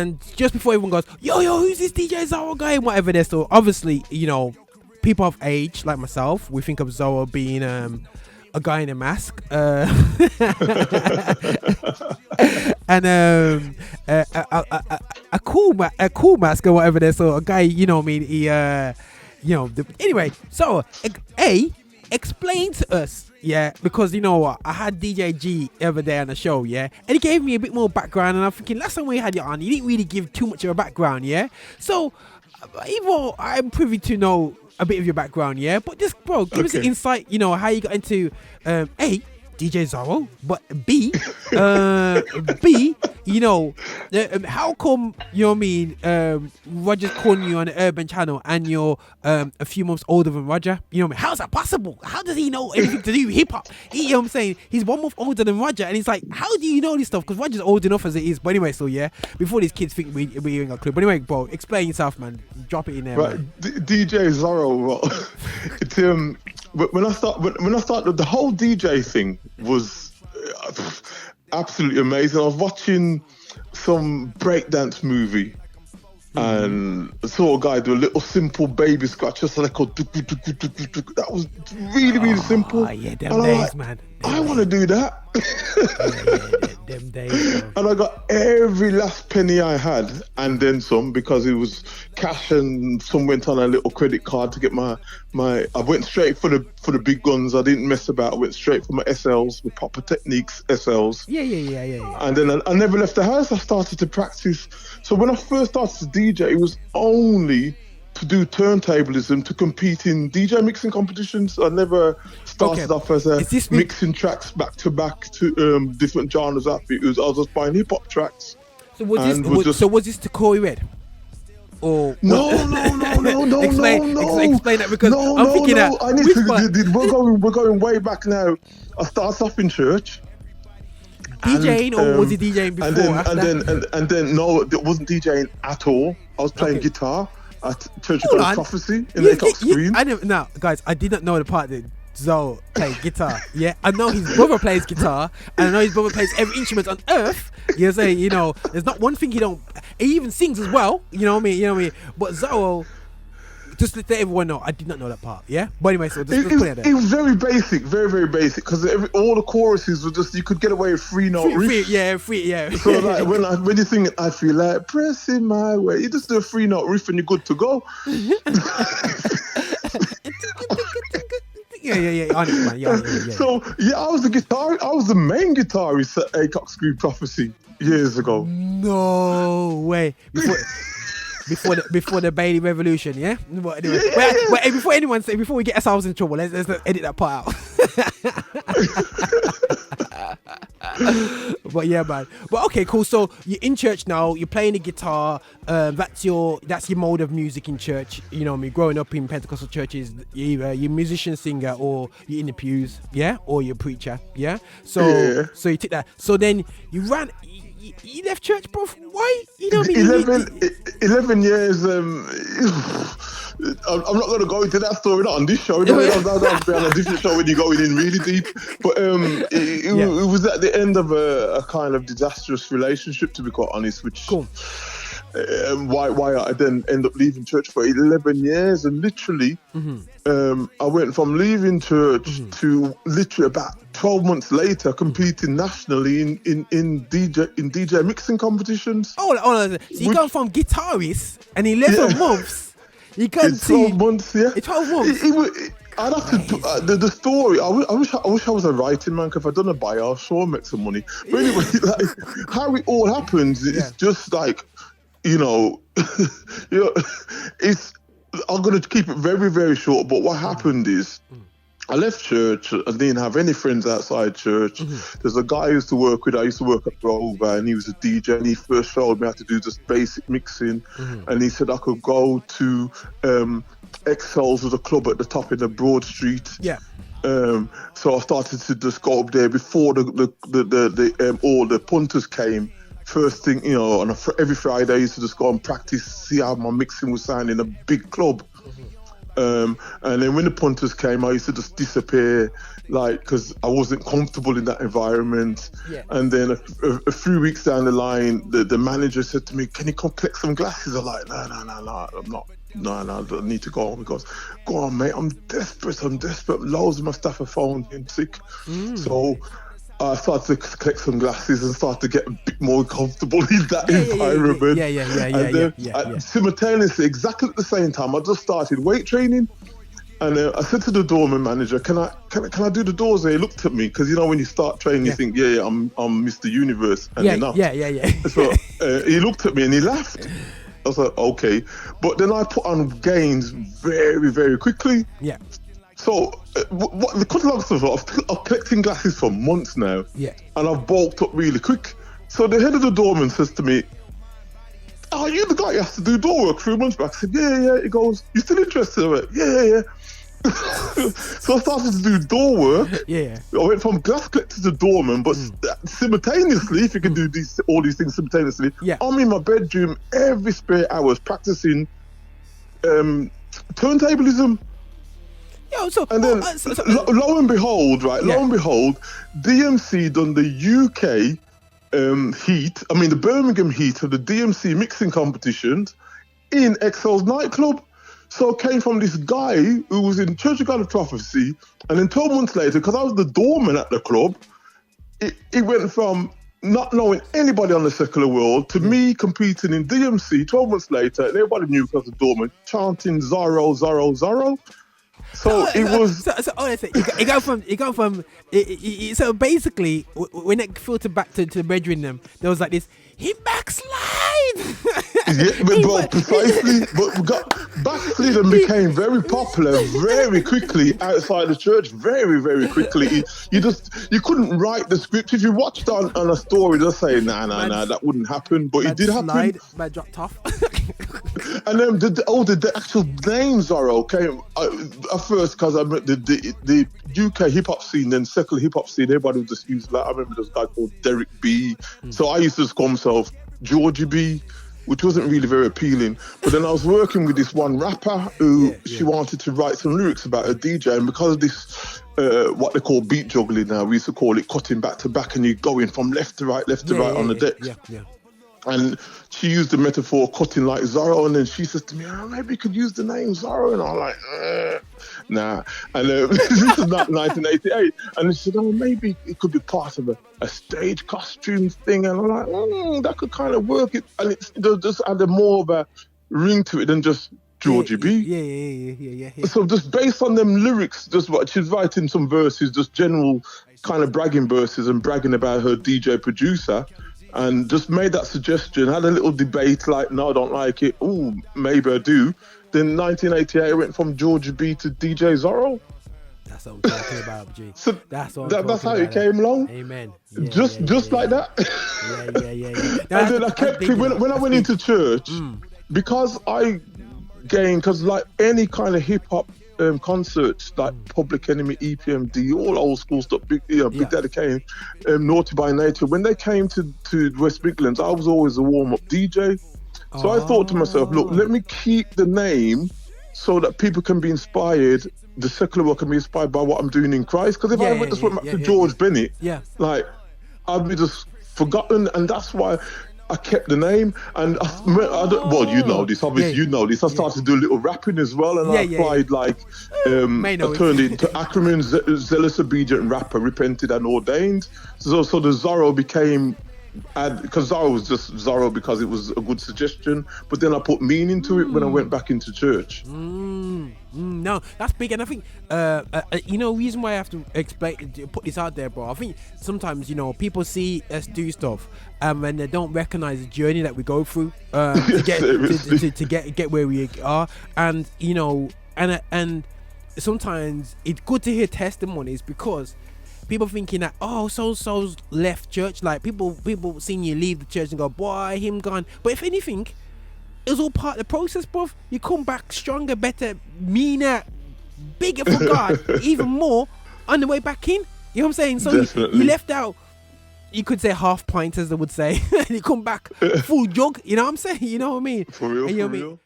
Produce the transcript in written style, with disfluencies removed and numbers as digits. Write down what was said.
And just before everyone goes, yo, who's this DJ Zorro guy and whatever, they're still obviously, people of age like myself, we think of Zorro being a guy in a mask, and a cool mask or whatever. There, so a guy, he, anyway. So, explain to us, because you know what, I had DJ G the other day on the show, and he gave me a bit more background, and I'm thinking last time we had you on, you didn't really give too much of a background, So, even though I'm privy to know a bit of your background, but just, bro, give us an insight, how you got into DJ Zorro, but B, how come, Roger's calling you on the Urban Channel and you're a few months older than Roger? How's that possible? How does he know anything to do with hip hop? You know what I'm saying? He's 1 month older than Roger, and he's like, how do you know this stuff? Because Roger's old enough as it is. But anyway, so before these kids think we ain't got a clue. But anyway, bro, explain yourself, man. Drop it in there. Right, DJ Zorro. It's when I started, the whole DJ thing was absolutely amazing. I was watching some breakdance movie and I saw a guy do a little simple baby scratch, just like that was really, really simple. Yeah, them days, man. I want to do that. Them days, bro. And I got every last penny I had and then some, because it was cash and some went on a little credit card to get my I went straight for the big guns. I didn't mess about. I went straight for my SLs, my Proper Techniques SLs. Yeah. And then I never left the house. I started to practice. So when I first started to DJ, it was only to do turntablism, to compete in DJ mixing competitions. I never started off as mixing tracks back to back to different genres. I was just buying hip hop tracks. So was this to Corey Red? Or no. Explain that, because I'm thinking that I need to. We're going way back now. I started off in church. DJing, or was he DJing before? And then no, it wasn't DJing at all. I was playing guitar at Church of God's Prophecy in Laycock Screen. Now, guys, I did not know the part that Zorro played guitar. I know his brother plays guitar, and I know his brother plays every instrument on earth. There's not one thing he don't. He even sings as well. You know what I mean? But Zorro, just to let everyone know, I did not know that part. But anyway, so just put it there. It was very basic, very, very basic, because all the choruses were just, you could get away with free note riff. Free. So like when you sing, I feel like pressing my way, you just do a free note riff and you're good to go. Yeah. So I was the main guitarist at Laycock Screen Prophecy years ago. No way. Before the Bailey Revolution, yeah. But anyway, before we get ourselves in trouble, let's edit that part out. But yeah, man. But okay, cool. So you're in church now. You're playing the guitar. That's your mode of music in church. You know me. Growing up in Pentecostal churches, you're a musician, singer, or you're in the pews, or you're a preacher, So you take that. So then you ran. You left church, bro. Why? 11 years. I'm not going to go into that story, not on this show. That'll be on a different show when you're going in really deep. But it was at the end of a kind of disastrous relationship, to be quite honest, which cool. Why I then end up leaving church for 11 years, and literally I went from leaving church to literally about 12 months later competing nationally in DJ mixing competitions. So you gone from guitarist and 11 months, you got to 12 months, 12 months. I'd have to the story. I wish I was a writing man, because if I'd done a bio, I'll sure make some money. But anyway, like, how it all happens is just like, it's. I'm going to keep it very, very short. But what happened is, I left church. I didn't have any friends outside church. There's a guy I used to work with. I used to work at Rover, and he was a DJ. And he first showed me how to do just basic mixing. And he said I could go to Excel's, was a club at the top in the Broad Street. So I started to just go up there before all the punters came. First thing, every Friday I used to just go and practice, see how my mixing was sounding in a big club. And then when the punters came, I used to just disappear, like, because I wasn't comfortable in that environment. Yeah. And then a few weeks down the line, the manager said to me, "Can you come collect some glasses?" I'm like, no, I'm not. No, I need to go home. He goes, "Go on, mate, I'm desperate. Loads of my staff are phoned in sick." So I started to collect some glasses and started to get a bit more comfortable in that environment. Yeah. Simultaneously, exactly at the same time, I just started weight training. And I said to the doorman manager, "Can I do the doors?" And he looked at me, because you know when you start training, you think, I'm Mr. Universe, and you're not. Yeah. So he looked at me and he laughed. I was like, okay, but then I put on gains very, very quickly. Yeah. So the cut long story short, I've collecting glasses for months now. Yeah. And I've bulked up really quick. So the head of the doorman says to me, "Are you the guy who has to do door work 3 months back?" I said, yeah. He goes, "You still interested?" I went, yeah. So I started to do door work. Yeah. I went from glass collector to doorman, but simultaneously, if you can do all these things simultaneously, I'm in my bedroom every spare hours practicing turntablism. Yo, so and then lo and behold, DMC done the UK the Birmingham heat of the DMC mixing competitions in Excel's nightclub. So I came from this guy who was in Church of God of Prophecy, and then 12 months later, because I was the doorman at the club, it went from not knowing anybody on the secular world to me competing in DMC 12 months later, and everybody knew because of the doorman, chanting Zorro, Zorro, Zorro. So it was. So basically, when it filtered back to the bedroom, there was like this. He backslide. Precisely. But backslid and became very popular very quickly outside the church. Very, very quickly. You couldn't write the script. If you watched on a story, just say, nah, that wouldn't happen. But it did happen. Man dropped off. And then the actual name Zorro came at first because I met the UK hip hop scene, then secular hip hop scene. Everybody would just use that. I remember this guy called Derek B. So I used to just call myself Georgie B, which wasn't really very appealing. But then I was working with this one rapper who she wanted to write some lyrics about a DJ, and because of this, what they call beat juggling now, we used to call it cutting back to back, and you're going from left to right on the deck. Yeah. And she used the metaphor cutting like Zorro, and then she says to me, maybe you could use the name Zorro. And I'm like, nah. And this is not 1988. And she said, maybe it could be part of a stage costume thing. And I'm like, that could kind of work. And it just added more of a ring to it than just Georgie B. Yeah. So just based on them lyrics, just what she's writing some verses, just general kind of bragging verses and bragging about her DJ producer. And just made that suggestion, had a little debate like, no, I don't like it. Oh, maybe I do. Then 1988, I went from George B to DJ Zorro. That's what I'm talking about, G. So that's how it came along. Amen. Just like that. Yeah. And then I kept it when I went into church, because like any kind of hip hop concerts, like Public Enemy, EPMD, all old school stuff, Big Daddy Kane, Naughty by Nature. When they came to West Midlands, I was always a warm-up DJ. So I thought to myself, look, let me keep the name so that people can be inspired, the secular world can be inspired by what I'm doing in Christ. Because if I went back to George Bennett, like, I'd be just forgotten, and that's why I kept the name. And you know this, obviously you know this. I started to do a little rapping as well, and I applied I turned it into acronym, zealous, obedient rapper, repented and ordained. So the Zorro became, because Zorro was just Zorro because it was a good suggestion, but then I put meaning to it when I went back into church. No, that's big, and I think reason why I have to put this out there, bro. I think sometimes people see us do stuff, and they don't recognize the journey that we go through to get where we are, and and sometimes it's good to hear testimonies, because people thinking that so-and-so's left church, like people seeing you leave the church and go, boy, him gone. But if anything, it was all part of the process, bruv. You come back stronger, better, meaner, bigger for God, even more on the way back in. You know what I'm saying? So you left out, you could say half pint, as they would say. You come back full jug. You know what I'm saying? You know what I mean? For real,